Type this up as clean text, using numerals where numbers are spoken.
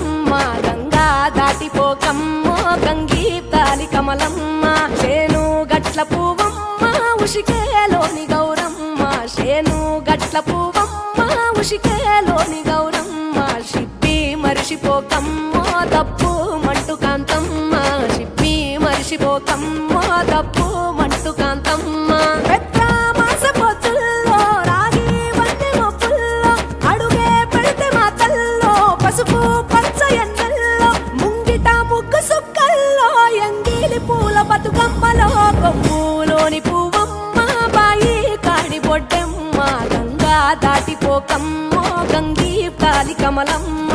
కమలమ్మ గంగా దాటిపోకమ్మో గంగీ తాలి కమలమ్మ చేను గట్ల పువ్వమ్మ ఉషికేలోని గౌరమ్మ చేను గట్ల పువ్వమ్మ ఉషికేలోని గౌరమ్మ షిప్పి మరిషిపోకమ్మో తప్పు మంటు కాంతమ్మ షిప్పి మరిషిపోకమ్మో తప్పు మంటు కాంతమ్మ పసుపు పచ్చ ఎన్నెల్లో ముంగిట ముగ్గు సుక్కల్లో ఎంగిలి పూల బతుకమ్మలో కొమ్ములోని పువ్వమ్మ బాయి కాడి బొడ్డెమ్మ గంగా దాటిపోకమ్మో గంగీ కాలి కమలమ్మ